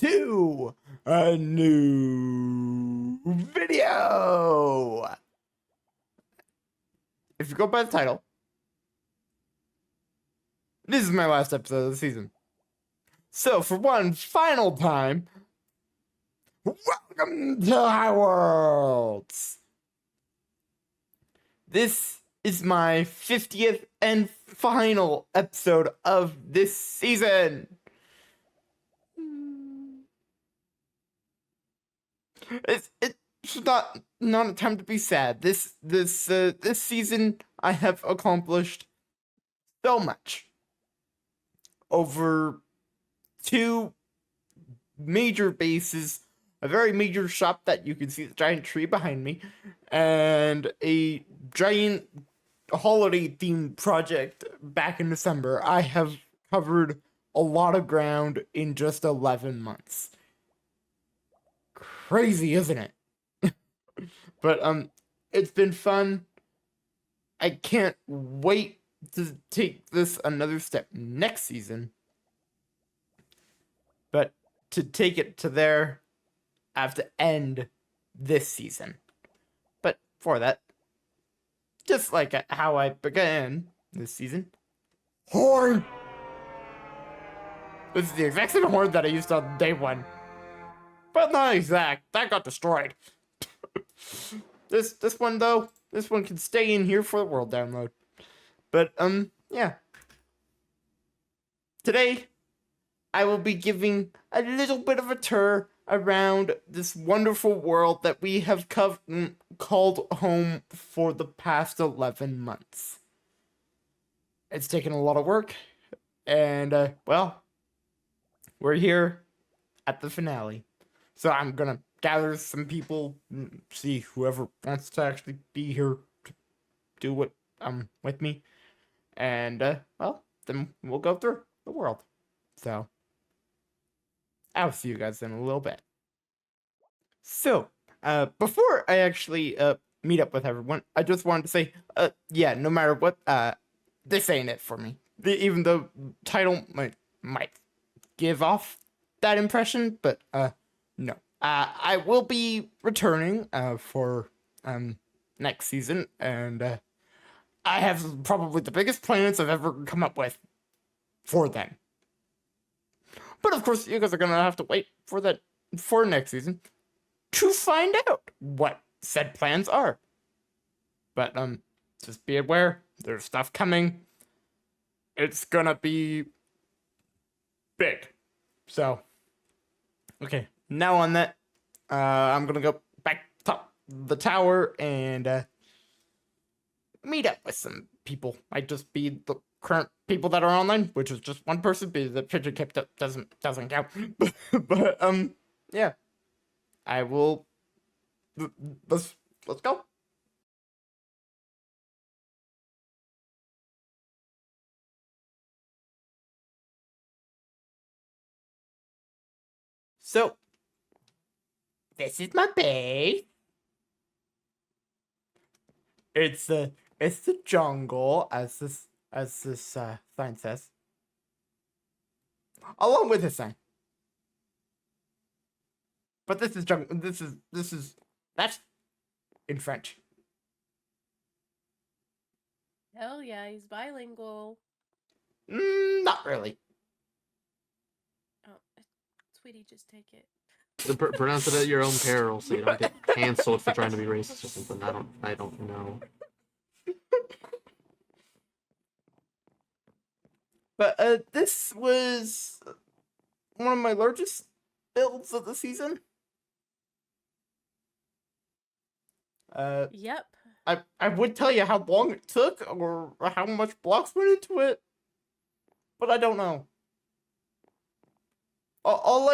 to a new video. If you go by the title, this is my last episode of the season. So for one final time, welcome to Highworlds. This is my 50th and final episode of this season. It's not a time to be sad. This season I have accomplished so much over 2 major bases, a very major shop that you can see the giant tree behind me, and a giant holiday themed project back in December. I have covered a lot of ground in just 11 months. Crazy, isn't it? But it's been fun. I can't wait to take this another step next season. But to take it to there, I have to end this season. But for that, just like how I began this season, horn! This is the exact same horn that I used on day 1. But not exact. That got destroyed. This one though, this one can stay in here for the world download. But yeah. Today, I will be giving a little bit of a tour around this wonderful world that we have called home for the past 11 months. It's taken a lot of work, and well, we're here at the finale. So I'm gonna gather some people, see whoever wants to actually be here to do what with me, and well, then we'll go through the world. So I'll see you guys in a little bit. So before I actually meet up with everyone, I just wanted to say, yeah, no matter what, this ain't it for me. Even though title might give off that impression, but no. I will be returning for next season, and I have probably the biggest plans I've ever come up with for then. But of course, you guys are gonna have to wait for next season to find out what said plans are. But just be aware, there's stuff coming. It's gonna be big. So, okay. Now on that, I'm gonna go back top the tower and meet up with some people. Might just be the current people that are online, which is just one person, because the picture kept up doesn't count. but yeah, I will. Let's go. So, this is my base. It's the jungle, as this sign says, along with his sign. But this is jungle. That's in French. Hell yeah, he's bilingual. Not really. Oh, sweetie, just take it. Pronounce it at your own peril, so you don't get canceled for trying to be racist or something. I don't know. But this was one of my largest builds of the season. Yep. I would tell you how long it took or how much blocks went into it, but I don't know. All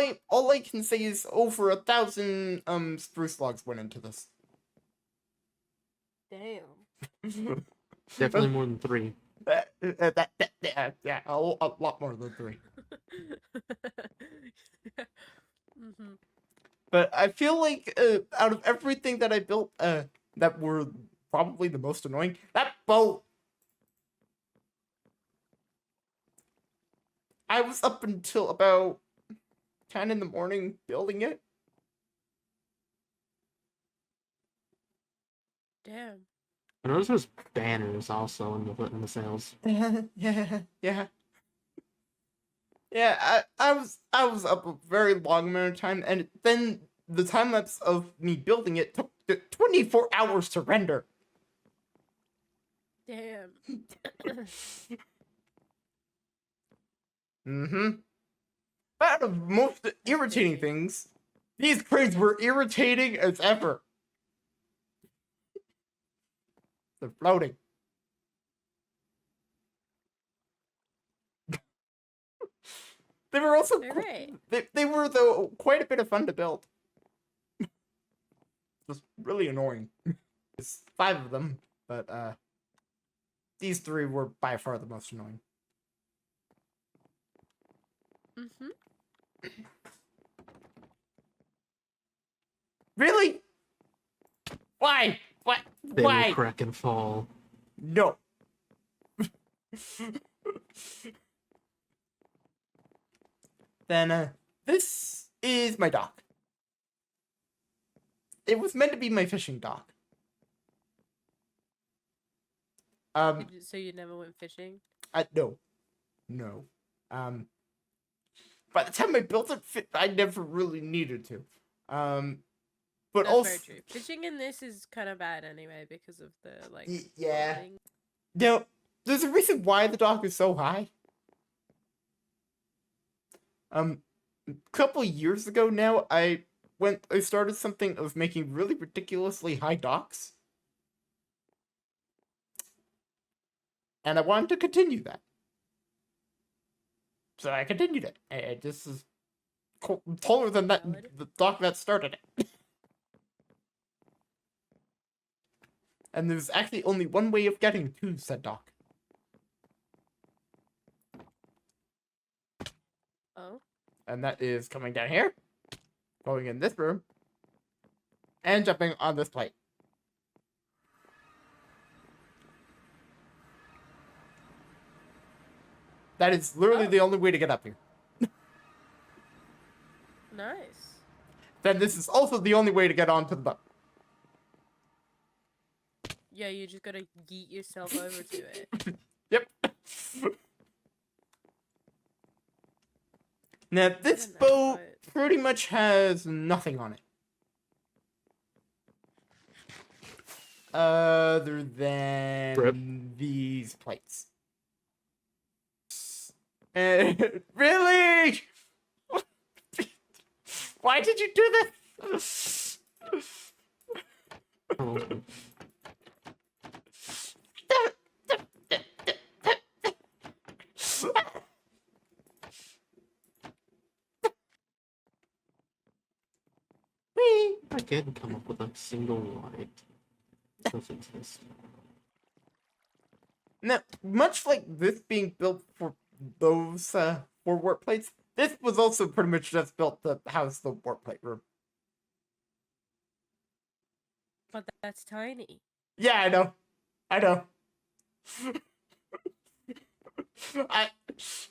I can say is over 1,000 spruce logs went into this. Damn. Definitely more than 3. Yeah, a lot more than 3. Mm-hmm. But I feel like out of everything that I built, that were probably the most annoying, that boat. I was up until about 10 in the morning building it. Damn. I noticed there's banners also in the sales. Yeah. Yeah, I was up a very long amount of time, and then the time lapse of me building it took 24 hours to render. Damn. Mm-hmm. But out of most irritating busy. things, these cranes were irritating as ever. They're floating. They were also They're great. they were though quite a bit of fun to build. Just really annoying. There's 5 of them, but these 3 were by far the most annoying. Mm-hmm. Really? Why? What? They Why? will crack and fall. No. Then this is my dock. It was meant to be my fishing dock. So you never went fishing? No. By the time I built it, I never really needed to. But That's also, very true. Fishing in this is kind of bad anyway because of the like. yeah. flooding. Now, there's a reason why the dock is so high. A couple years ago now, I started something of making really ridiculously high docks. And I wanted to continue that. So I continued it. And this is taller than that Valid. the dock that started it. And there's actually only one way of getting to said dock. Oh. And that is coming down here, going in this room, and jumping on this plate. That is literally Oh. the only way to get up here. Nice. Then this is also the only way to get onto the boat. Yeah, you just gotta yeet yourself over to it. Yep. Now, this Isn't that boat quite- pretty much has nothing on it. Other than Rip. these plates. Really? Why did you do this? Oh, Whee! I can't come up with a single light. Doesn't exist. Now, much like this being built for those 4 warp plates, this was also pretty much just built to house the warp plate room. But that's tiny. Yeah, I know.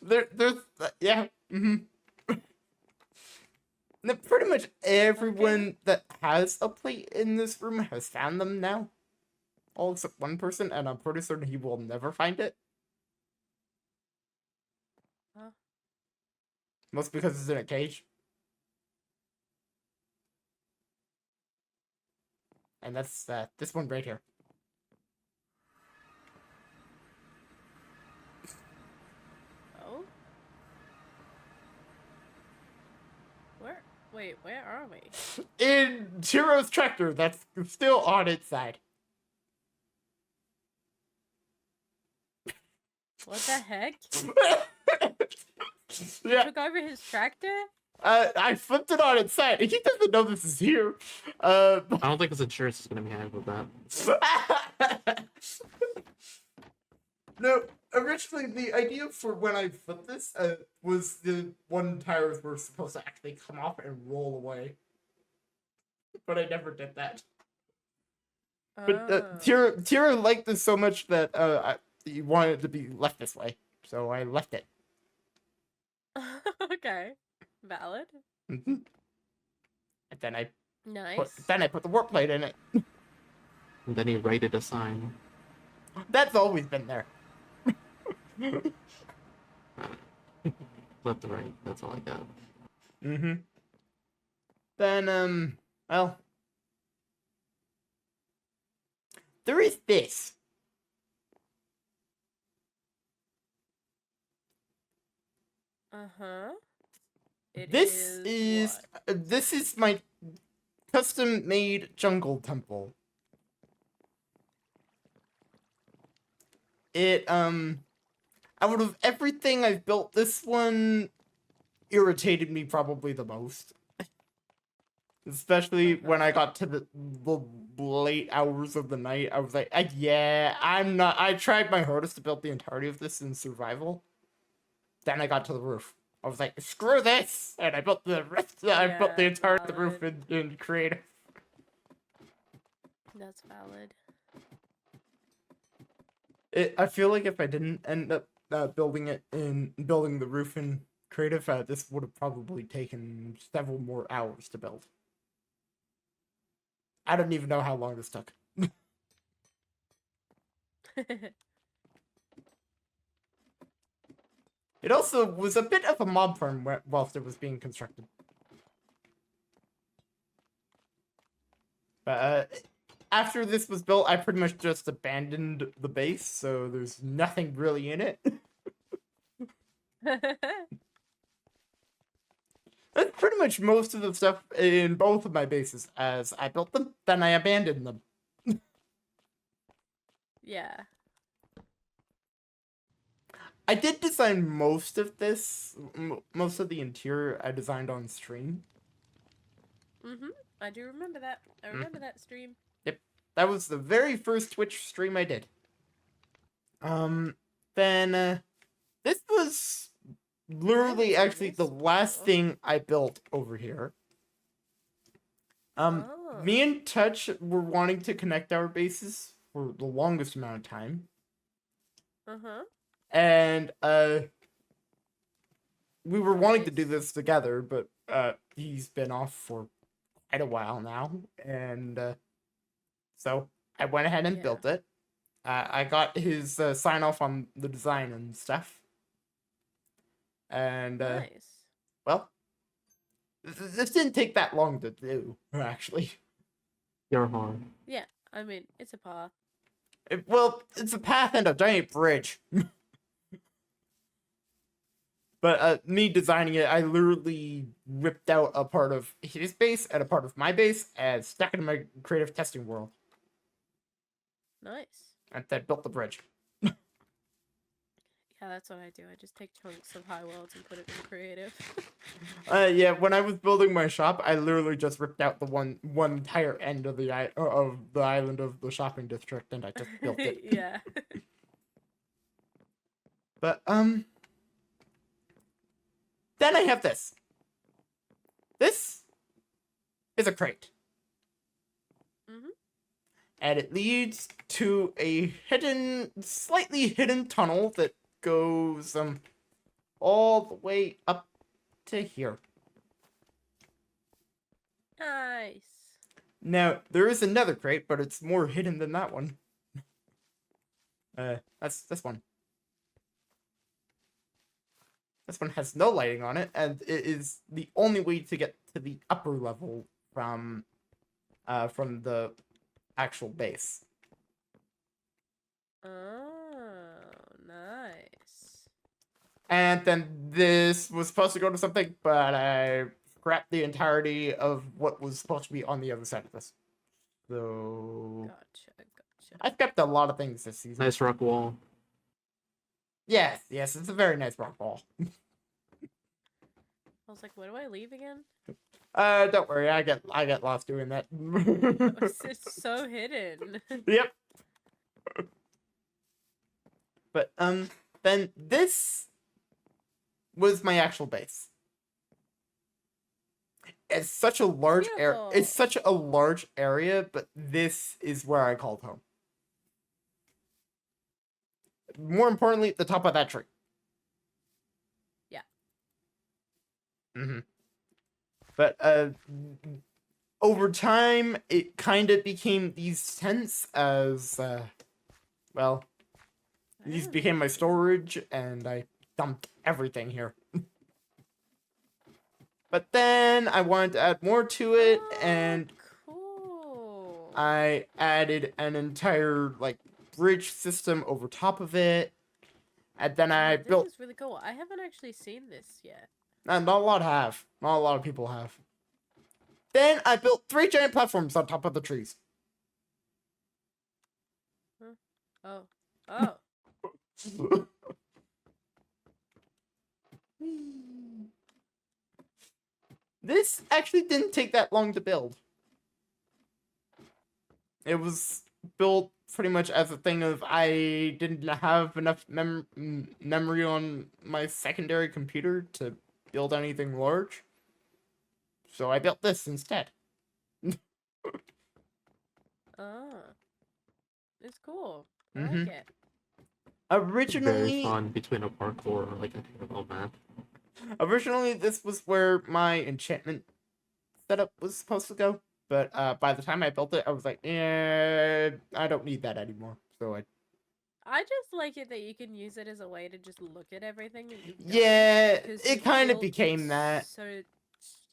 There's yeah. Now, pretty much everyone that has a plate in this room has found them now. All except one person, and I'm pretty certain he will never find it. Huh? Mostly because it's in a cage. And that's this one right here. Oh? Where? Wait, where are we? In Chiro's tractor that's still on its side. What the heck? Yeah, Took over his tractor? I flipped it on its side. He doesn't know this is here. I don't think his insurance is gonna be happy with that. No, originally the idea for when I flipped this was the one tires were supposed to actually come off and roll away. But I never did that. But Oh. Tira liked this so much that he wanted it to be left this way. So I left it. Okay. Valid. hmm And then I Nice. put the warp plate in it. And then he rated a sign. That's always been there. Left and right. That's all I got. Mm-hmm. Then, well, there is this. Uh-huh. This is what? this is my custom-made jungle temple. Out of everything I've built, this one irritated me probably the most. Especially when I got to the late hours of the night. I was like, yeah, I tried my hardest to build the entirety of this in survival. Then I got to the roof. I was like, screw this! And I built the rest, I built the Yeah, entirety of the roof valid. in creative. That's valid. I feel like if I didn't end up building the roof in creative, this would have probably taken several more hours to build. I don't even know how long this took. It also was a bit of a mob farm whilst it was being constructed. But after this was built, I pretty much just abandoned the base, so there's nothing really in it. That's pretty much most of the stuff in both of my bases. As I built them, then I abandoned them. Yeah. I did design most of this, most of the interior I designed on stream. Mm-hmm. I do remember that. I remember that stream. Yep. That was the very first Twitch stream I did. Then, this was literally What's actually the this last for? thing I built over here. Oh. Me and Touch were wanting to connect our bases for the longest amount of time. Uh-huh. And, we were wanting to do Nice. this together, but, he's been off for quite a while now. And, so I went ahead and Yeah. built it. I got his sign off on the design and stuff. And, Nice. well, this didn't take that long to do, actually. You're hard. Yeah. I mean, it's a path. Well, it's a path and a giant bridge. But me designing it, I literally ripped out a part of his base and a part of my base and stuck it in my creative testing world. Nice. And then built the bridge. Yeah, that's what I do. I just take chunks of Highworlds and put it in creative. Yeah, when I was building my shop, I literally just ripped out the one entire end of the island of the shopping district, and I just built it. Yeah. But then I have this. This is a crate. Mhm. And it leads to a slightly hidden tunnel that goes all the way up to here. Nice. Now, there is another crate, but it's more hidden than that one. That's this one. This one has no lighting on it, and it is the only way to get to the upper level from the actual base. Oh, nice. And then this was supposed to go to something, but I scrapped the entirety of what was supposed to be on the other side of this. So Gotcha. I've kept a lot of things this season. Nice rock wall. Yes, it's a very nice rock wall. I was like, what do I leave again? Don't worry, I get lost doing that. It's so hidden. Yep. But then this was my actual base. It's such a large area. Beautiful. It's such a large area, but this is where I called home. More importantly, the top of that tree. Yeah. Mm-hmm. But over time, it kind of became these tents as well. I These don't became my know. storage, and I dumped everything here. But then I wanted to add more to it, and Cool. I added an entire like bridge system over top of it, and then I This built. is really cool. I haven't actually seen this yet. Not a lot have. Not a lot of people have. Then I built 3 giant platforms on top of the trees. Oh. Oh. This actually didn't take that long to build. It was built pretty much as a thing of I didn't have enough memory on my secondary computer to build anything large. So I built this instead. Oh. It's cool. I Mm-hmm. like it. Very Originally, fun between a parkour or like a parallel map. this was where my enchantment setup was supposed to go. But by the time I built it, I was like, I don't need that anymore. So I just like it that you can use it as a way to just look at everything that you've done. yeah, Because it you've kind of built became that. So,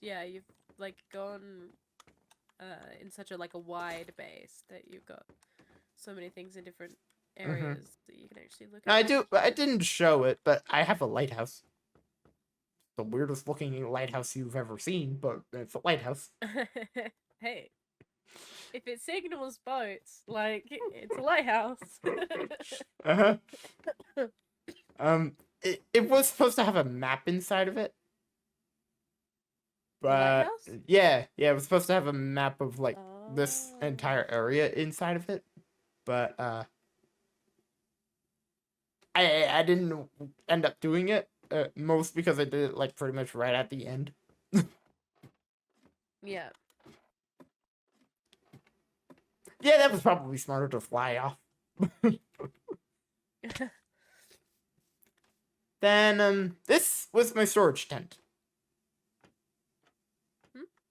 yeah, you've like gone in such a like a wide base that you've got so many things in different areas that you can actually look at. I didn't show it, but I have a lighthouse. The weirdest looking lighthouse you've ever seen, but it's a lighthouse. Hey, if it signals boats, like it's a lighthouse. Uh-huh. It was supposed to have a map inside of it. But Lighthouse? yeah, it was supposed to have a map of like this Oh. entire area inside of it. But I didn't end up doing it. Most because I did it like pretty much right at the end. Yeah. Yeah, that was probably smarter to fly off. Then this was my storage tent.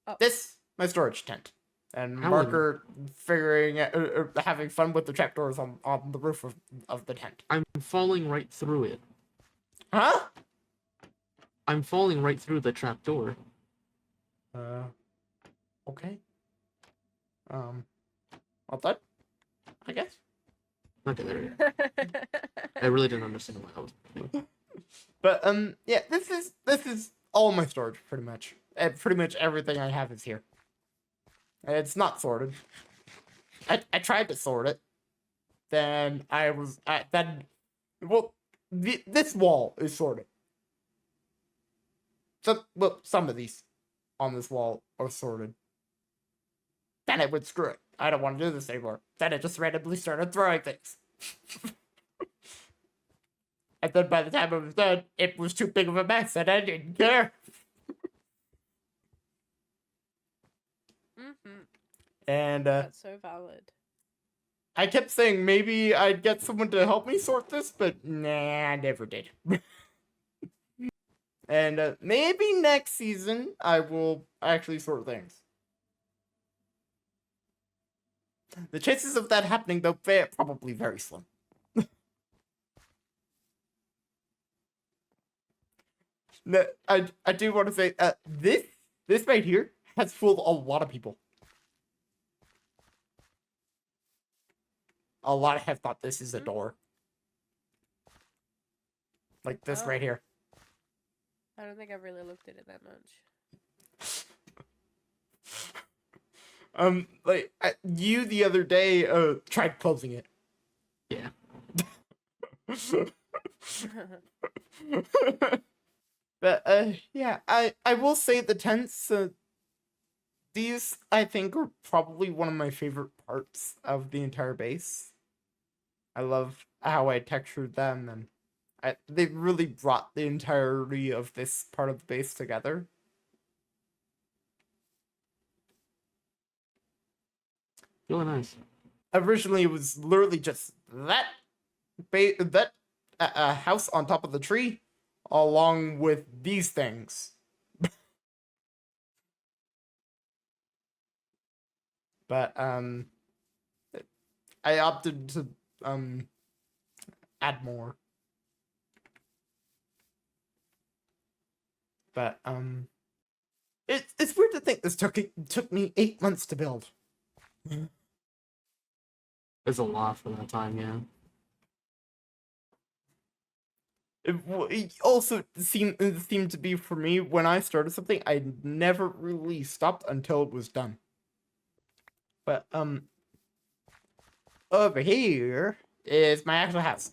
Oh. This my storage tent. And How Marker figuring having fun with the trapdoors on the roof of the tent. I'm falling right through it. Huh? I'm falling right through the trapdoor. Okay. All done? I guess. Okay, there you go. I really didn't understand what I was doing. But yeah, this is all my storage pretty much. Pretty much everything I have is here. It's not sorted. I tried to sort it. Then this wall is sorted. So well, some of these on this wall are sorted. Then it would screw it. I don't want to do this anymore. Then it just randomly started throwing things. And then by the time I was done, it was too big of a mess and I didn't care. And That's so valid. I kept saying maybe I'd get someone to help me sort this, but nah, I never did. And maybe next season I will actually sort things. The chances of that happening, though, probably very slim. No, I do want to say this right here has fooled a lot of people. A lot have thought this is a door. Like this right here. I don't think I've really looked at it that much. Like you the other day tried closing it. Yeah. But yeah, I will say the tents. These I think are probably one of my favorite parts of the entire base. I love how I textured them, and they really brought the entirety of this part of the base together. Really nice. Originally, it was literally just that house on top of the tree, along with these things. But I opted to add more. But it's weird to think this took me 8 months to build. It's a lot for that time, yeah. It also seemed to be for me when I started something, I never really stopped until it was done. But over here is my actual house.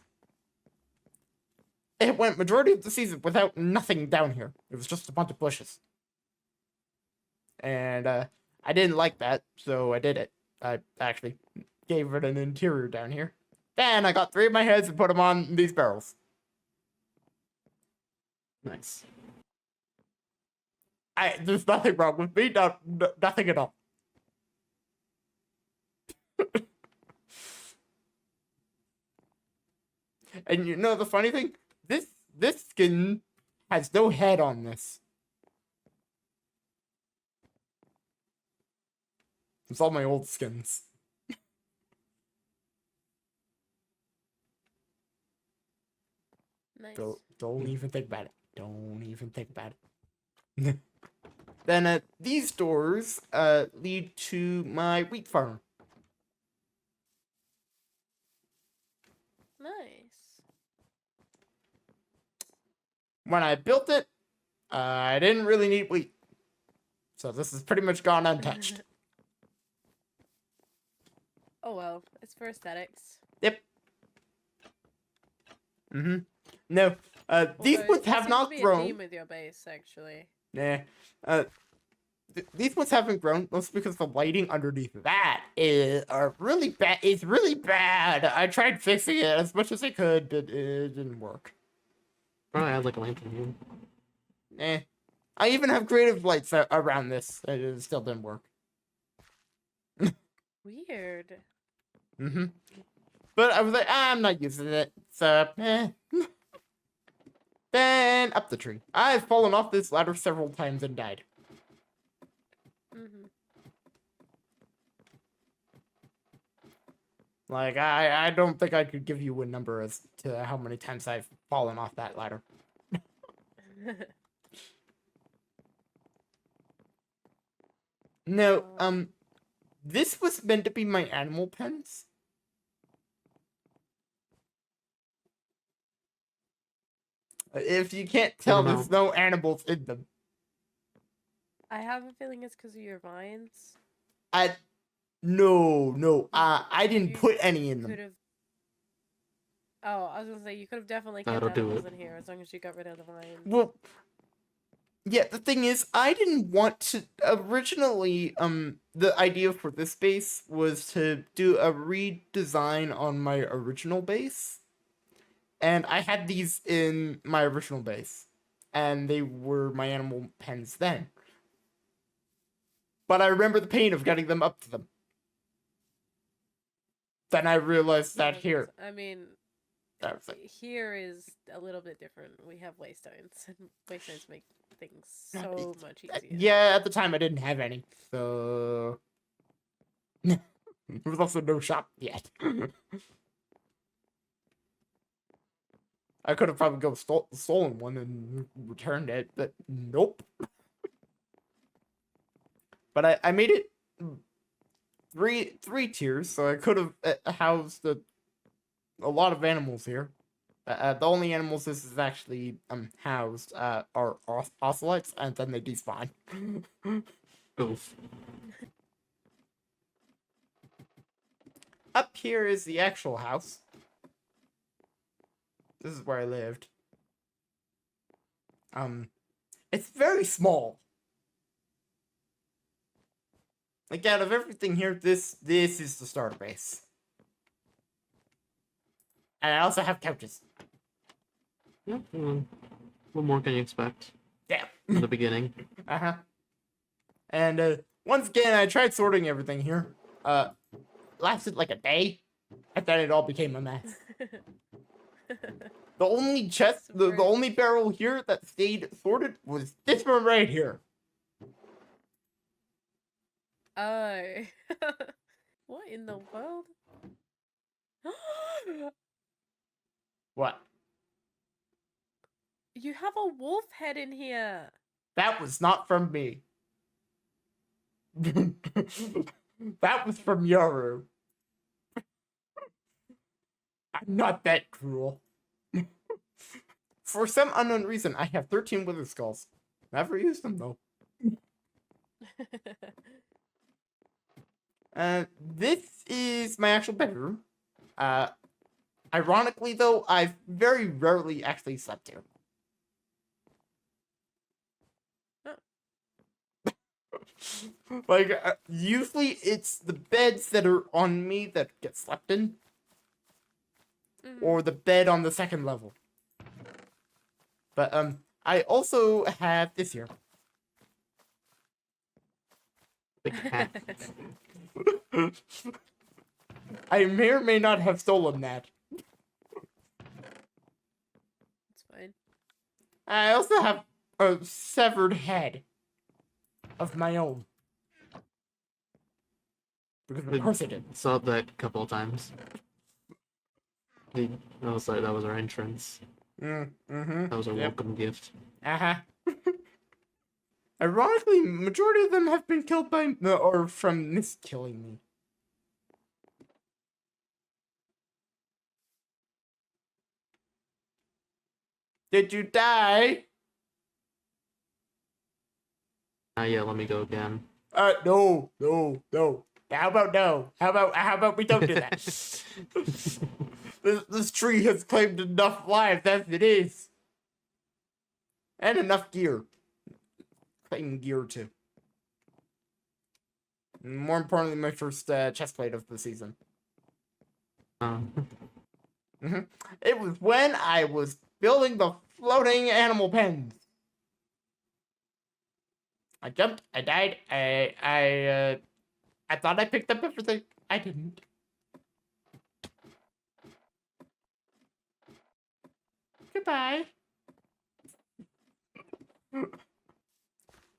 It went majority of the season without nothing down here. It was just a bunch of bushes. And I didn't like that, so I did it. I actually gave it an interior down here. Then I got 3 of my heads and put them on these barrels. Nice. There's nothing wrong with me, nothing at all. And you know the funny thing? This skin has no head on this. It's all my old skins. Nice. Don't even think about it. Don't even think about it. Then these doors lead to my wheat farm. Nice. When I built it, I didn't really need wheat. So this has pretty much gone untouched. Oh well, it's for aesthetics. Yep. No, these Although ones there have seems not to be a grown. theme with your base, actually. Nah. These ones haven't grown, mostly because the lighting underneath that is really bad. It's really bad. I tried fixing it as much as I could, but it didn't work. Probably add like a lantern here. I even have creative lights around this. It still didn't work. Weird. But I was like, I'm not using it. So, Then up the tree. I've fallen off this ladder several times and died. Like, I don't think I could give you a number as to how many times I've fallen off that ladder. No, this was meant to be my animal pens. If you can't tell, there's no animals in them. I have a feeling it's because of your vines. No, I didn't You put any in them. Could've... Oh, I was gonna say you could have definitely That'll kept do animals it. in here as long as you got rid of the vines. Well, yeah, the thing is, I didn't want to originally. The idea for this base was to do a redesign on my original base, and I had these in my original base, and they were my animal pens then. But I remember the pain of getting them up to them. Then I realized that here. I mean, here is a little bit different. We have waystones, and waystones make things so much easier. Yeah, at the time I didn't have any, so there was also no shop yet. I could have probably stolen one and returned it, but nope. But I made it three tiers, so I could have housed a lot of animals here. The only animals this is actually housed are ocelots, and then they despawn. Oof. Up here is the actual house. This is where I lived. It's very small. Like, out of everything here, this is the starter base. And I also have couches. Yeah, what more can you expect? Yeah. In the beginning. And once again, I tried sorting everything here. Lasted like a day, and then it all became a mess. The only chest, the only barrel here that stayed sorted was this one right here. Oh. What in the world? What? You have a wolf head in here. That was not from me. That was from Yoru. I'm not that cruel. For some unknown reason, I have 13 wither skulls. Never used them though. This is my actual bedroom. Ironically though, I've very rarely actually slept here. Like, usually it's the beds that are on me that get slept in, or the bed on the second level. But, I also have this here. Big cat. I may or may not have stolen that. It's fine. I also have a severed head of my own. Because of course I did. Saw that a couple of times. That was our entrance. Mm-hmm. That was our welcome gift. Uh-huh. Ironically, majority of them have been killed by, or from miskilling me. Did you die? Yeah, let me go again. No. How about no? How about we don't do that? This tree has claimed enough lives as it is. And enough gear. Claiming gear too. More importantly, my first chestplate of the season. It was when I was building the floating animal pens. I jumped, I died, I thought I picked up everything. I didn't. Goodbye.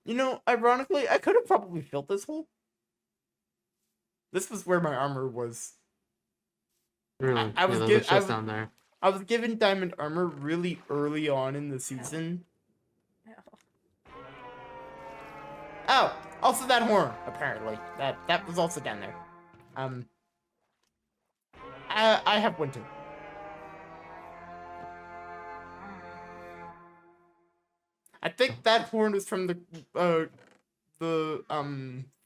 You know, ironically, I could have probably filled this hole. This was where my armor was. Really? I was yeah, there's a chest down there. I was given diamond armor really early on in the season. Oh, also that horn, apparently. That was also down there. I have one too. I think that horn is from the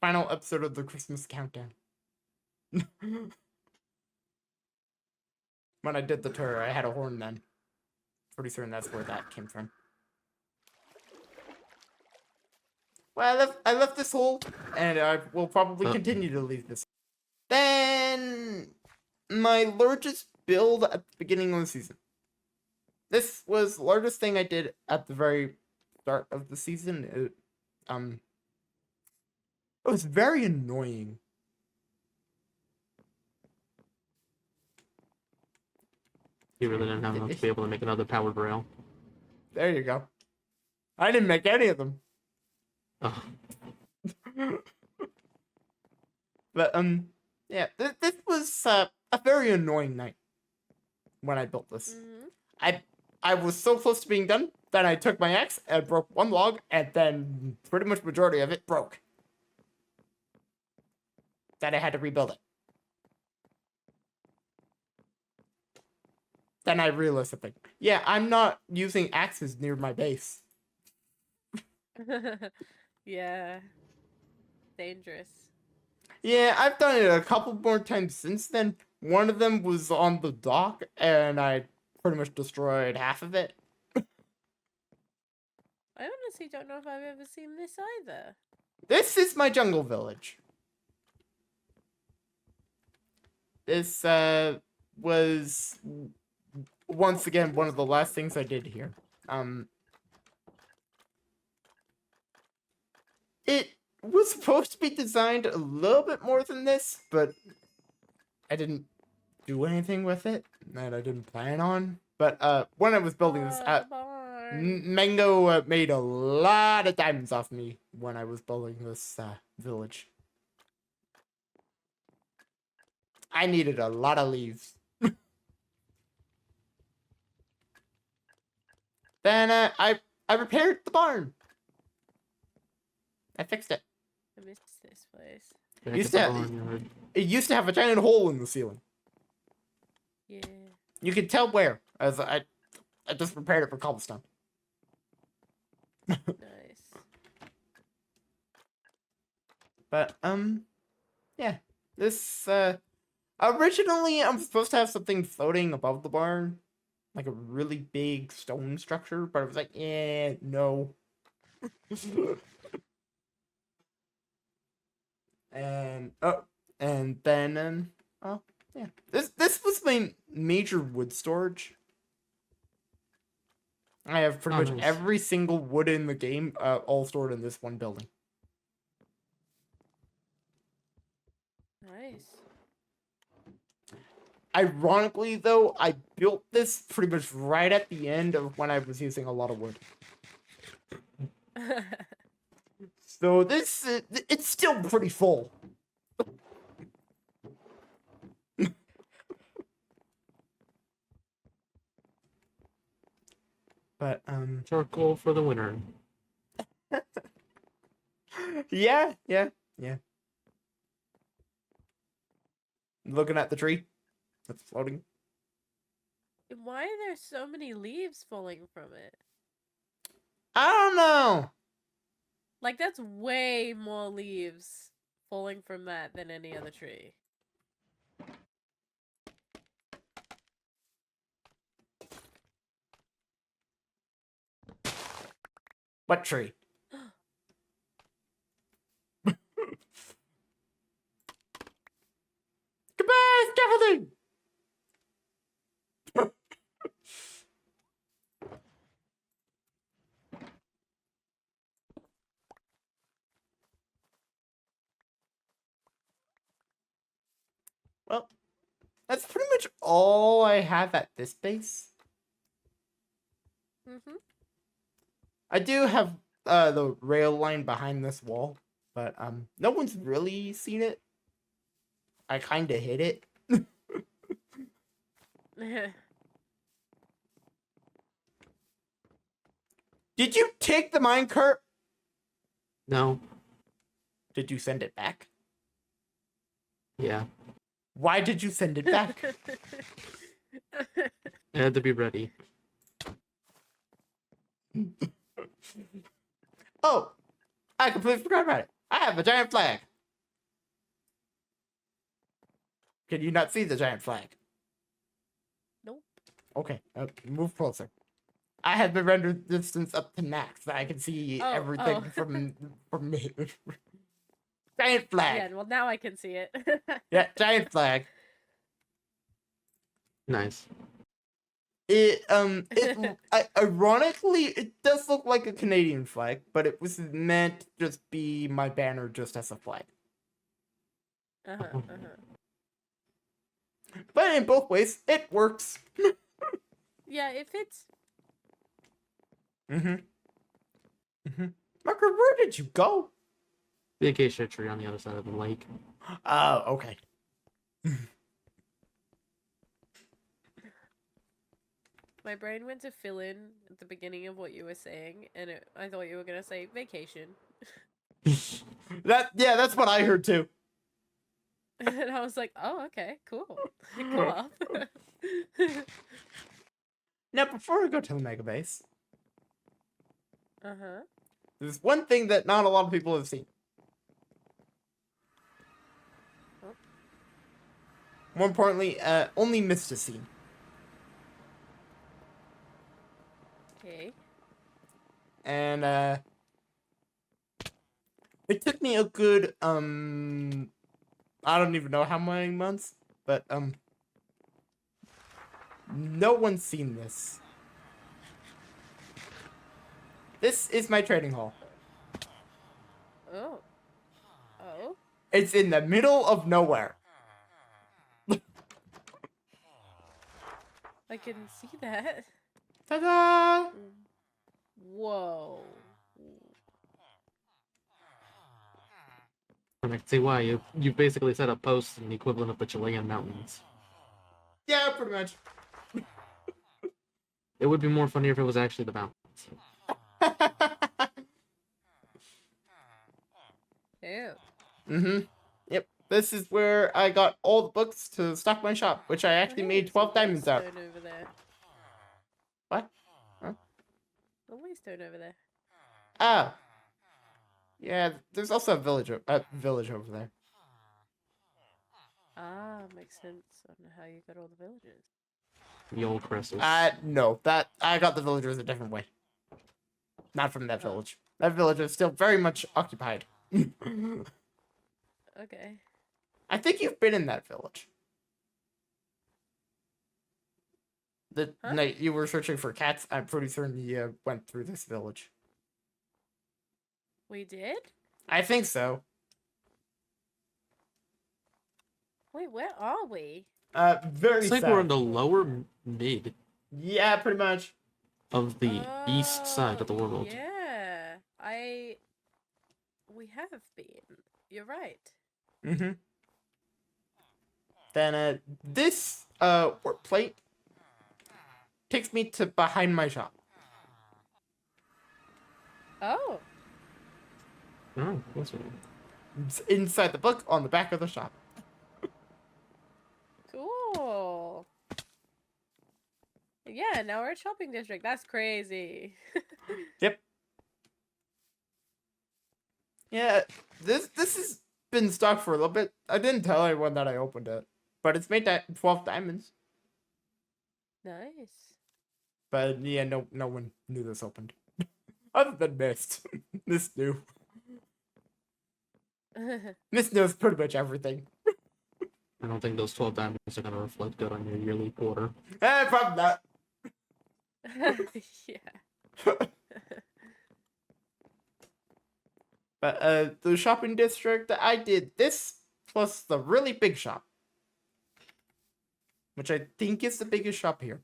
final episode of the Christmas countdown. When I did the tour, I had a horn then. Pretty certain that's where that came from. Well, I left this hole, and I will probably continue to leave this. Then, my largest build at the beginning of the season. This was the largest thing I did at the very start of the season. It was very annoying. You really didn't have enough to be able to make another powered rail. There you go. I didn't make any of them. Oh. But, yeah, this was a very annoying night when I built this. I was so close to being done, then I took my axe and broke one log, and then pretty much majority of it broke. Then I had to rebuild it. Then I realized something. Yeah, I'm not using axes near my base. Yeah. Dangerous. Yeah, I've done it a couple more times since then. One of them was on the dock, and I pretty much destroyed half of it. I honestly don't know if I've ever seen this either. This is my jungle village. This, was once again one of the last things I did here. It was supposed to be designed a little bit more than this, but I didn't do anything with it that I didn't plan on. But when I was building this, Mango made a lot of diamonds off me when I was building this village. I needed a lot of leaves. Then I repaired the barn. I fixed it. I miss this place. Back Used at the to- barnyard. It used to have a giant hole in the ceiling. Yeah. You could tell where, as I just repaired it for cobblestone. Nice. But yeah, this originally I'm supposed to have something floating above the barn, like a really big stone structure, but I was like, yeah, no. And and then oh yeah, this was my major wood storage. I have pretty Oh, much nice. every single wood in the game, all stored in this one building. Nice. Ironically, though, I built this pretty much right at the end of when I was using a lot of wood. So this, it's still pretty full. But, Charcoal for the winter. yeah. Looking at the tree that's floating. Why are there so many leaves falling from it? I don't know. Like, that's way more leaves falling from that than any other tree. What tree? Goodbye, scaffolding! Well, that's pretty much all I have at this base. Mm-hmm. I do have the rail line behind this wall, but no one's really seen it. I kind of hid it. Did you take the minecart? No. Did you send it back? Yeah. Why did you send it back? I had to be ready. Oh, I completely forgot about it. I have a giant flag. Can you not see the giant flag? Nope. Okay, move closer. I have the render distance up to max, so I can see Oh, everything oh. from me. Giant flag. Yeah, well, now I can see it. Yeah, giant flag. Nice. Ironically, it does look like a Canadian flag, but it was meant to just be my banner just as a flag. Uh-huh, uh-huh. But in both ways, it works. Yeah, it fits. Marker, where did you go? The acacia tree on the other side of the lake. Oh, okay. My brain went to fill in at the beginning of what you were saying, and I thought you were gonna say vacation. That's what I heard too. And I was like, oh, okay, cool. Go up. Now, before we go to the mega base, Uh-huh. there's one thing that not a lot of people have seen. Oh. More importantly, only Mist has seen. Okay. And it took me a good I don't even know how many months, but no one's seen this. This is my trading hall. Oh. Oh. It's in the middle of nowhere. I can see that. Ta-da! Whoa. And I can see why. You basically set up posts in the equivalent of the Chilean mountains. Yeah, pretty much. It would be more funny if it was actually the mountains. Ew. Mm-hmm. Yep. This is where I got all the books to stock my shop, which I actually Hey, made there's 12 a diamonds out. waystone over there. What? Huh? A waystone over there. Oh. Yeah, there's also a village over there. Ah, makes sense on how you got all the villagers. The old crystals. No, I got the villagers a different way. Not from that Oh. village. That village is still very much occupied. Okay. I think you've been in that village. The Huh? night you were searching for cats, I'm pretty certain you went through this village. We did? I think so. Wait, where are we? Very It's like sad. we're in the lower mid Yeah, pretty much. of the east side of the Oh, world. Yeah. We have been. You're right. Mm-hmm. Then, this, work plate takes me to behind my shop. Oh. Oh, that's right. It's inside the book on the back of the shop. Cool. Yeah, now we're at shopping district. That's crazy. Yep. Yeah, this has been stocked for a little bit. I didn't tell anyone that I opened it, but it's made 12 diamonds. Nice. But yeah, no one knew this opened. Other than Mist. Mist knew. Mist knows pretty much everything. I don't think those 12 diamonds are going to reflect good on your yearly quarter. Probably not. Yeah. But the shopping district, I did this plus the really big shop, which I think is the biggest shop here.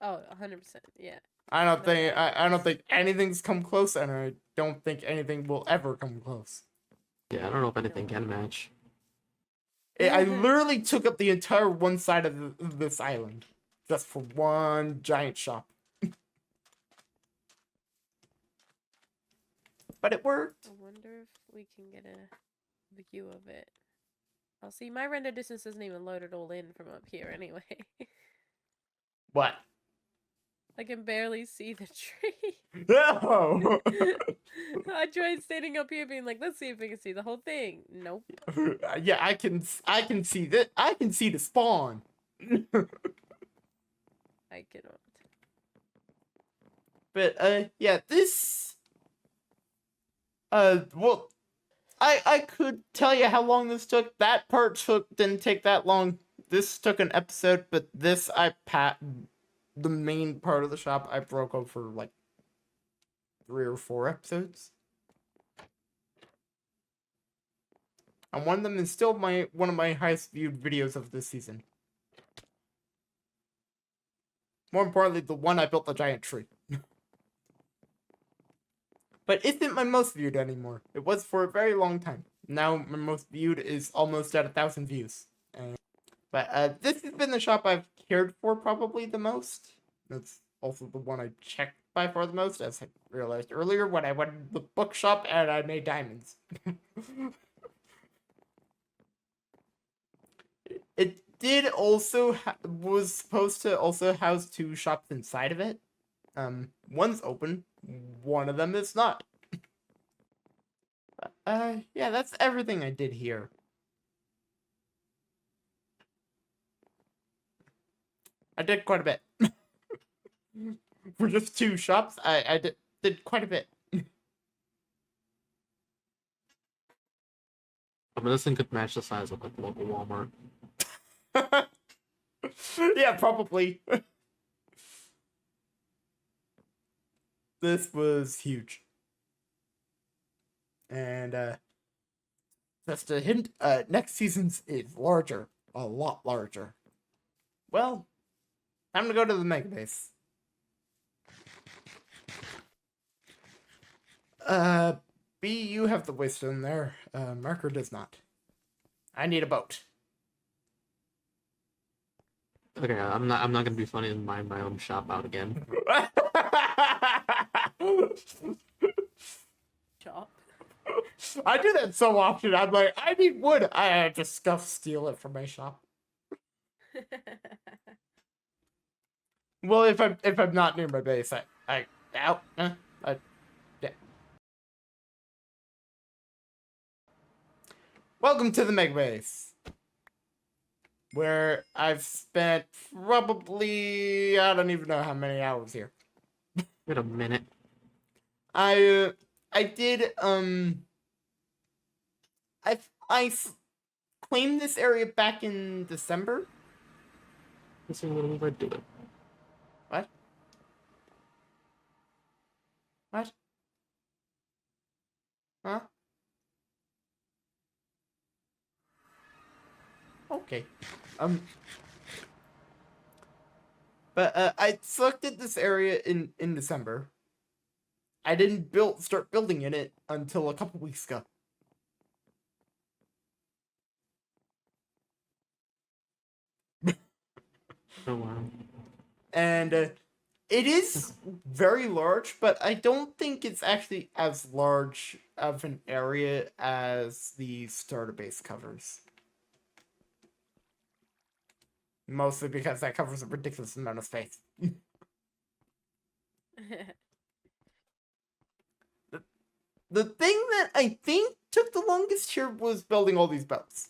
Oh, 100%. Yeah. I don't think anything's come close, and I don't think anything will ever come close. Yeah, I don't know if anything can match. I literally took up the entire one side of this island just for one giant shop. But it worked. I wonder if we can get a view of it. I'll see. My render distance doesn't even load it all in from up here anyway. What? I can barely see the tree. No. I tried standing up here being like, let's see if we can see the whole thing. Nope. Yeah, I can see that. I can see the spawn. I cannot. But yeah, this well, I could tell you how long this took. That part didn't take that long. This took an episode, but this the main part of the shop I broke over like 3 or 4 episodes. And one of them is still one of my highest viewed videos of this season. More importantly, the one I built the giant tree. But isn't my most viewed anymore. It was for a very long time. Now my most viewed is almost at 1,000 views. But this has been the shop I've cared for probably the most. That's also the one I checked by far the most, as I realized earlier when I went to the bookshop and I made diamonds. It did also was supposed to also house 2 shops inside of it. One's open, one of them is not. Yeah, that's everything I did here. I did quite a bit. For just 2 shops, I did quite a bit. I mean, this thing could match the size of like the local Walmart. Yeah, probably. This was huge. And just a hint, next season's is larger. A lot larger. Well, time to go to the mega base. B, you have the wisdom there. Marker does not. I need a boat. Okay, I'm not gonna be funny and mind my own shop out again. Chop. I do that so often. I'm like, I need wood. I just go steal it from my shop. Well, if I'm not near my base, I yeah. Welcome to the Mega Base, where I've spent probably I don't even know how many hours here. Wait a minute. I did claimed this area back in December. Let's see what I do it. What? What? Huh? Okay. But I selected this area in December. I didn't start building in it until a couple weeks ago. Oh wow. And it is very large, but I don't think it's actually as large of an area as the starter base covers. Mostly because that covers a ridiculous amount of space. The thing that I think took the longest here was building all these boats.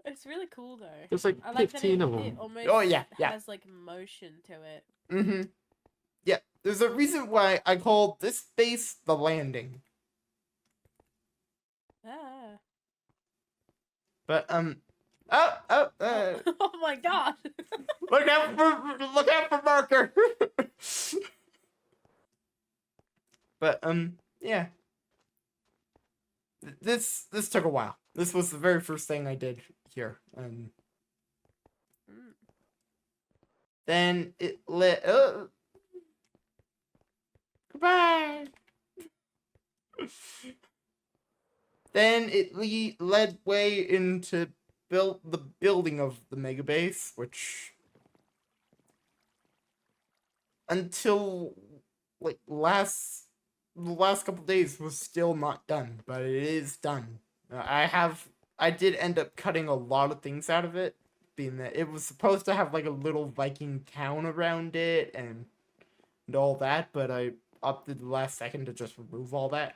It's really cool though. There's like I like 15 that of it them. almost Oh, yeah. has like motion to it. Mm-hmm. Yeah, there's a reason why I called this base the landing. Ah. But oh, Oh my god. look out for Marker. But yeah. This took a while. This was the very first thing I did here. Then it let goodbye. Then it led way into the building of the mega base, which until like the last couple days was still not done, but it is done. I did end up cutting a lot of things out of it, being that it was supposed to have like a little Viking town around it and all that, but I opted the last second to just remove all that.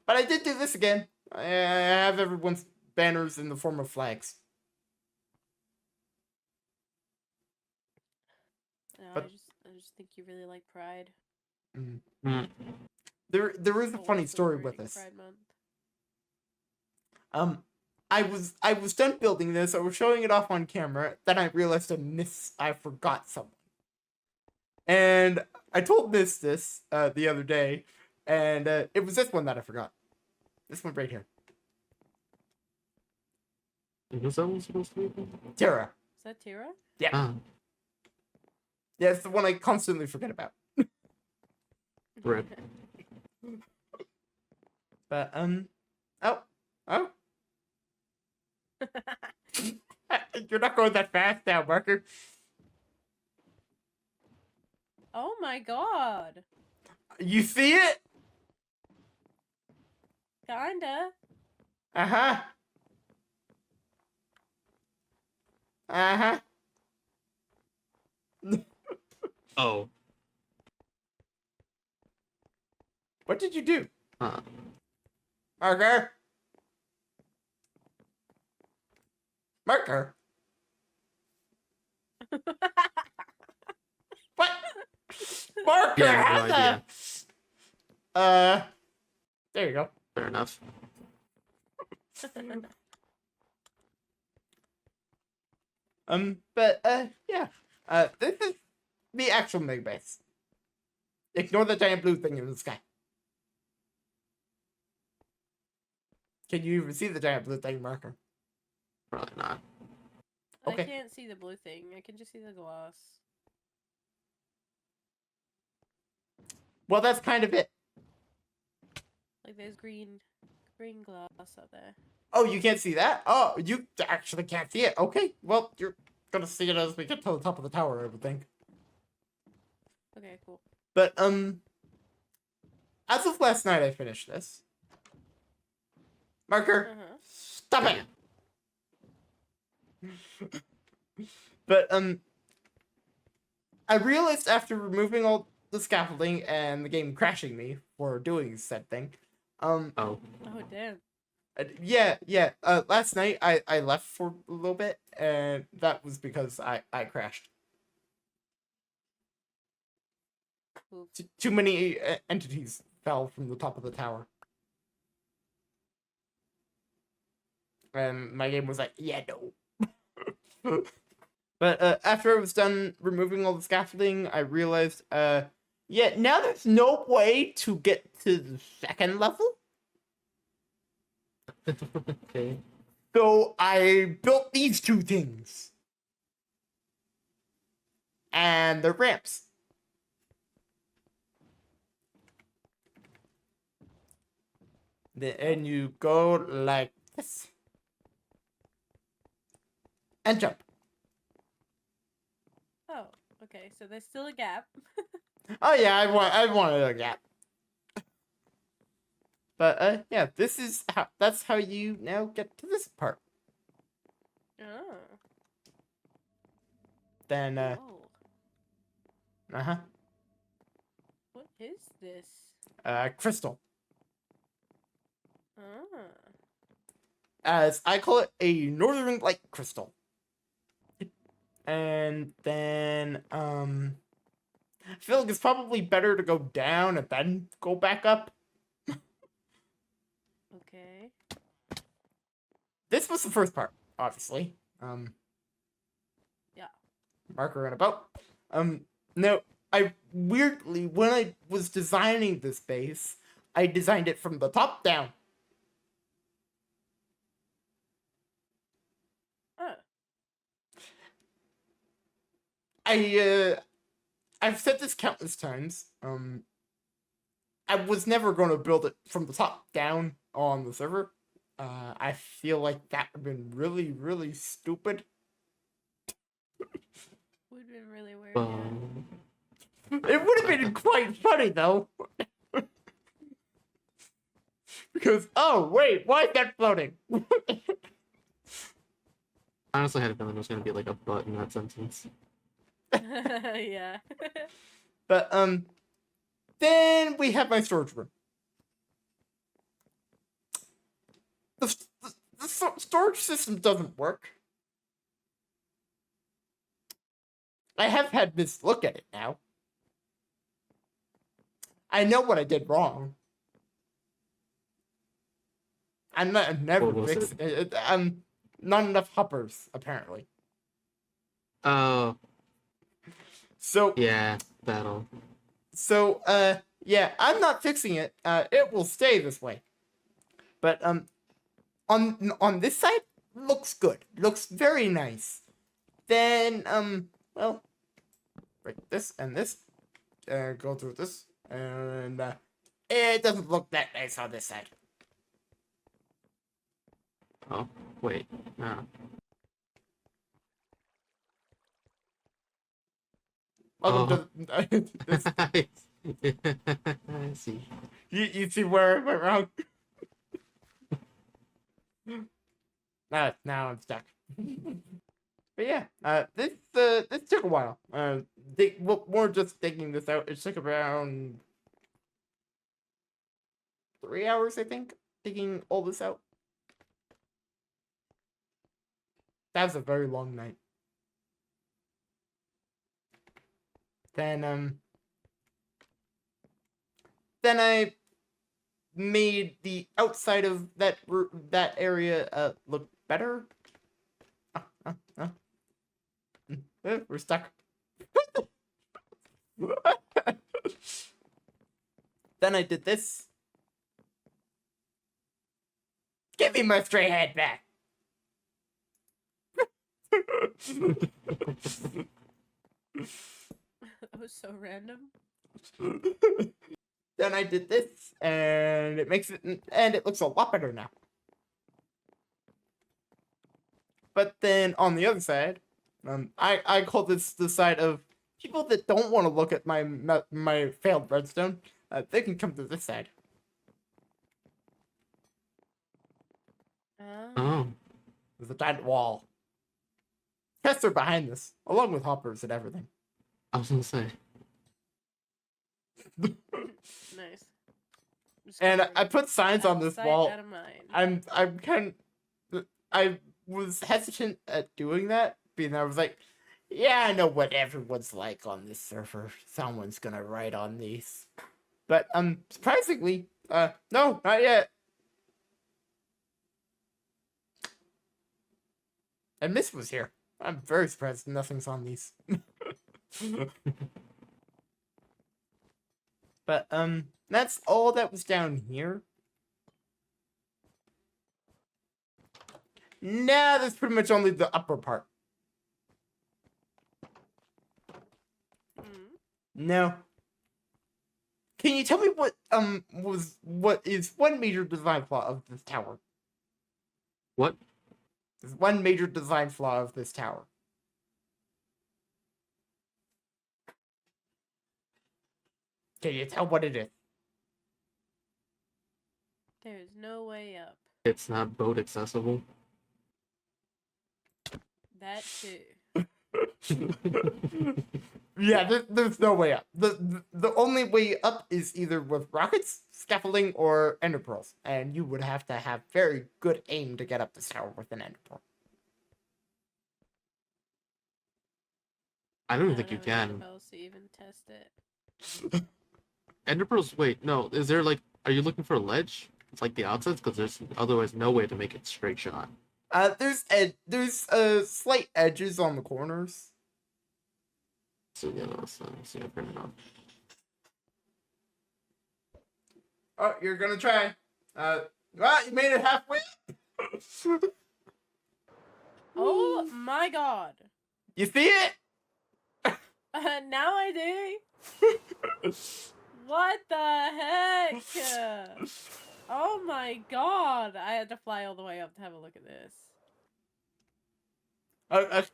But I did do this again. I have everyone's banners in the form of flags. No, But- I just think you really like Pride. There is a funny story with this. Pride Month. I was done building this. I was showing it off on camera. Then I realized I forgot something. And I told Miss this the other day, and it was this one that I forgot. This one right here. Who's that one supposed to be? Tara. Is that Tira? Yeah. Ah, Yeah, it's the one I constantly forget about. rip. But oh. You're not going that fast now, Marker. Oh my god. You see it? Kinda. Uh-huh. Uh-huh. Oh. What did you do? Huh. Marker? Marker? What? Marker, Yeah, I how have no idea. there you go. Fair enough. But, yeah. This is the actual mega base. Ignore the giant blue thing in the sky. Can you even see the giant blue thing, Marker? Probably not. Okay. I can't see the blue thing. I can just see the glass. Well, that's kind of it. Like there's green glass up there. Oh, you can't see that? Oh, you actually can't see it. Okay, well, you're gonna see it as we get to the top of the tower, I would think. Okay, cool. But, as of last night, I finished this. Marker, Uh-huh. stop it! But, I realized after removing all the scaffolding and the game crashing me for doing said thing, Oh. Oh damn. yeah, last night I left for a little bit, and that was because I crashed. Oof. Too many entities fell from the top of the tower. And my game was like, yeah, no. But after I was done removing all the scaffolding, I realized, yeah, now there's no way to get to the second level. Okay. So I built these two things. And they're ramps. And you go like this. And jump. Oh, okay. So there's still a gap. Oh yeah, I wanted a gap. But yeah, that's how you now get to this part. Oh. Then Whoa. uh-huh. What is this? Crystal. Ah. As I call it, a northern light crystal. And then I feel like it's probably better to go down and then go back up. Okay. This was the first part, obviously. Yeah. Marker and a boat. No, I weirdly, when I was designing this base, I designed it from the top down. Oh. I've said this countless times. I was never going to build it from the top down on the server. I feel like that would have been really, really stupid. Would have been really weird. Um, It would have been quite funny though. Because, oh wait, why is that floating? I honestly had a feeling it was gonna be like a butt in that sentence. Yeah. Yeah. But then we have my storage room. The storage system doesn't work. I have had Miss look at it now. I know what I did wrong. I'm never What was fixing it. Not enough hoppers, apparently. Oh, So yeah, that'll. Yeah, I'm not fixing it. It will stay this way. But on this side, looks good. Looks very nice. Then well, break this and this, go through this, and it doesn't look that nice on this side. Oh, wait. No. Welcome to this. I see. You see where I went wrong? Now I'm stuck. But yeah, this took a while. We're just digging this out. It took around 3 hours, I think, digging all this out. That was a very long night. Then I made the outside of that area look better. We're stuck. Then I did this. Give me my stray head back. That was so random. Then I did this, and it makes it, and it looks a lot better now. But then on the other side, I call this the side of people that don't want to look at my failed redstone. They can come to this side. Oh. There's a giant wall. Chests are behind this, along with hoppers and everything. I was gonna say. Nice. And I put signs on this Sight, wall. out of mind. I was hesitant at doing that, because I was like, yeah, I know what everyone's like on this server. Someone's gonna write on these. But surprisingly, no, not yet. And Miss was here. I'm very surprised nothing's on these. But that's all that was down here. Nah, that's pretty much only the upper part. No. Can you tell me what is one major design flaw of this tower? What? There's one major design flaw of this tower. Can you tell what it is? There's no way up. It's not boat accessible. That too. Yeah, there's no way up. The only way up is either with rockets, scaffolding, or ender pearls, and you would have to have very good aim to get up this tower with an ender pearl. I don't even think you know how can. else to even test it. Ender pearls. Wait, no. Is there like? Are you looking for a ledge? It's like the outsides, because there's otherwise no way to make it straight shot. There's slight edges on the corners. So yeah, let's see. I printed off. Oh, you're gonna try. You made it halfway. Oh my god. You see it? Now I do. What the heck? Oh my god. I had to fly all the way up to have a look at this. A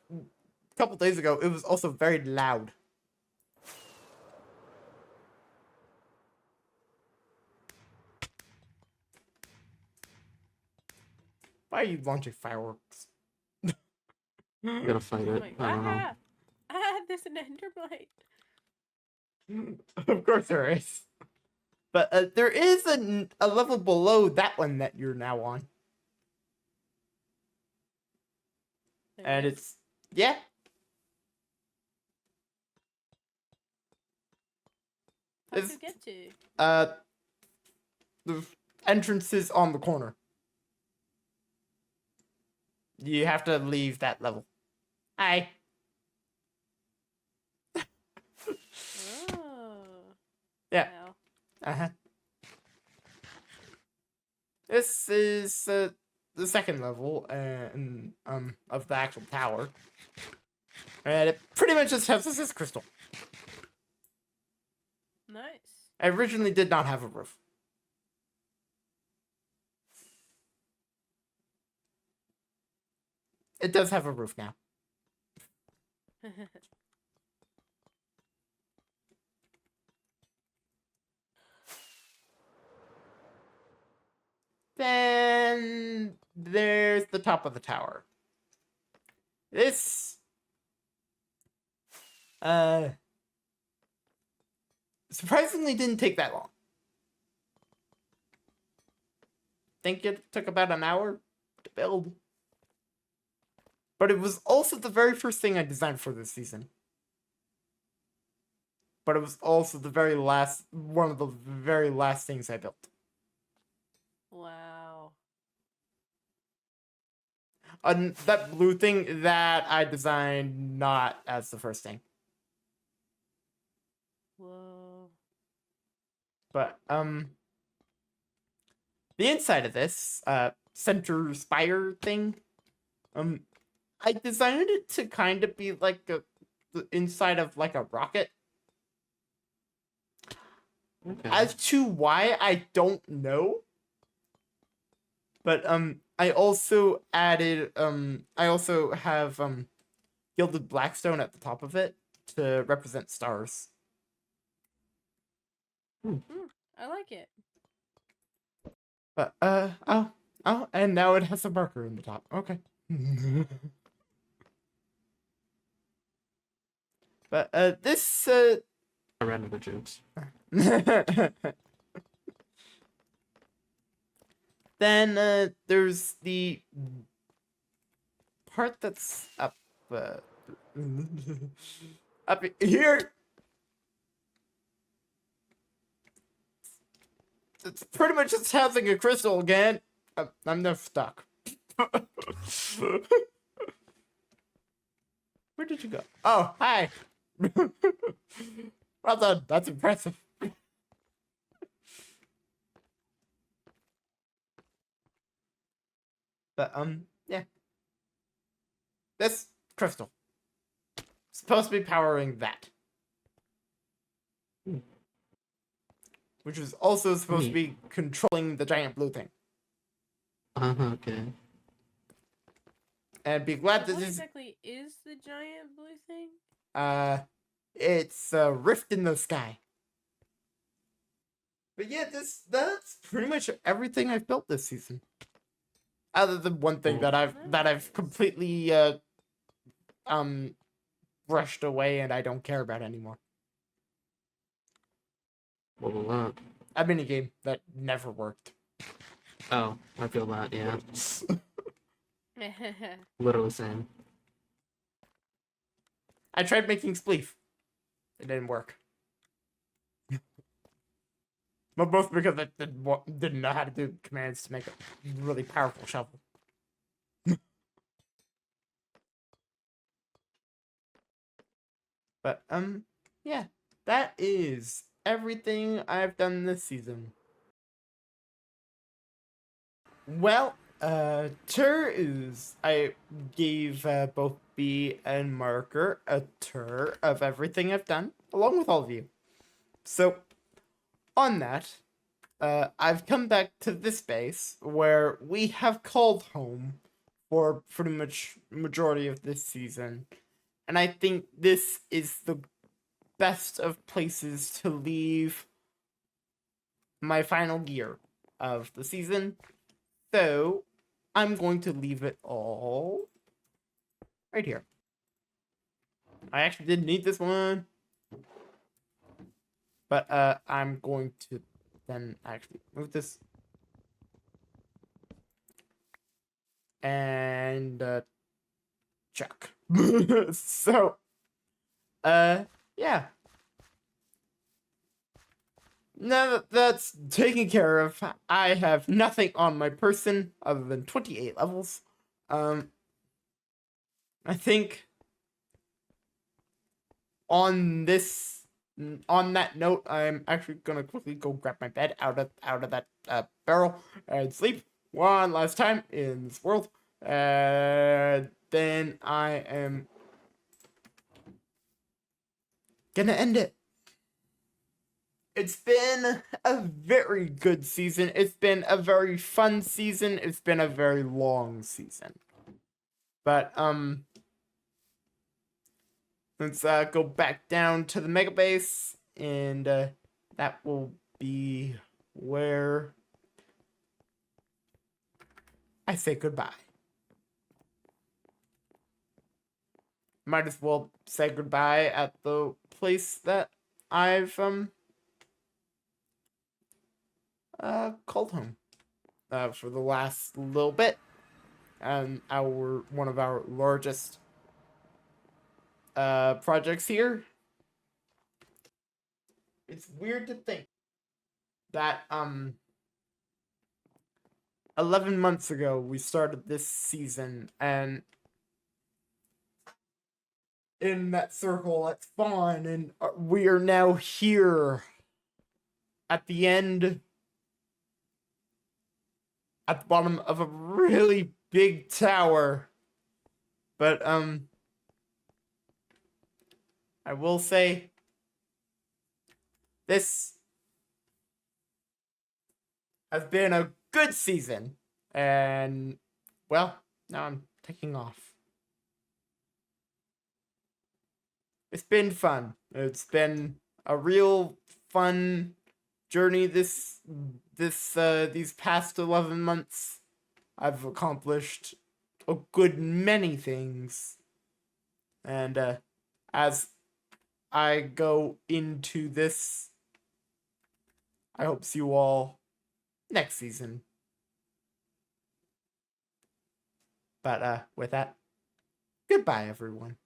couple days ago, it was also very loud. Why are you launching fireworks? You gotta fight Oh it. my I don't know. god. I had this in Enderblade. Of course there is. But there is a level below that one that you're now on. And it's, yeah. How'd It's, you get to? the entrance is on the corner. You have to leave that level. Hi. Oh. Yeah. Wow. Uh-huh. This is the second level of the actual tower. And it pretty much just has this crystal. Nice. I originally did not have a roof. It does have a roof now. Then there's the top of the tower. This surprisingly didn't take that long. Think it took about an hour to build. But it was also the very first thing I designed for this season. But it was also the very last, one of the very last things I built. Wow. That blue thing that I designed not as the first thing. Whoa. But the inside of this center spire thing, I designed it to kind of be like the inside of like a rocket. Okay. As to why, I don't know. But I also added I also have gilded blackstone at the top of it to represent stars. I like it. But oh, and now it has a marker in the top. Okay. But this I ran out of jokes. then there's the part that's up up here. It's pretty much just housing a crystal again. I'm now stuck. Where did you go? Oh, hi. Well done. That's impressive. But yeah. This crystal supposed to be powering that, which is also supposed to be controlling the giant blue thing. Okay. And be glad that What this exactly is the giant blue thing? it's a rift in the sky. But yeah, that's pretty much everything I've built this season. Other than one thing that I've completely brushed away and I don't care about anymore. What was that? A minigame that never worked. Oh, I feel that, yeah. Literally same. I tried making spleef. It didn't work. But both because I didn't know how to do commands to make a really powerful shovel. But yeah, that is everything I've done this season. Well, tour is I gave both B and Marker a tour of everything I've done, along with all of you. So, on that, I've come back to this base where we have called home for pretty much majority of this season, and I think this is the best of places to leave my final gear of the season. So, I'm going to leave it all right here. I actually didn't need this one. But I'm going to then actually move this. And chuck. So yeah. Now that that's taken care of, I have nothing on my person other than 28 levels. I think on that note, I'm actually gonna quickly go grab my bed out of that barrel and sleep one last time in this world. And then I am gonna end it. It's been a very good season. It's been a very fun season. It's been a very long season. But let's go back down to the mega base, and that will be where I say goodbye. Might as well say goodbye at the place that I've called home for the last little bit, and one of our largest projects here. It's weird to think that 11 months ago we started this season, and in that circle at spawn, and we are now here at the end, at the bottom of a really big tower. But I will say this has been a good season. And, well, now I'm taking off. It's been fun. It's been a real fun journey these past 11 months. I've accomplished a good many things. And as I go into this, I hope to see you all next season. But with that, goodbye everyone.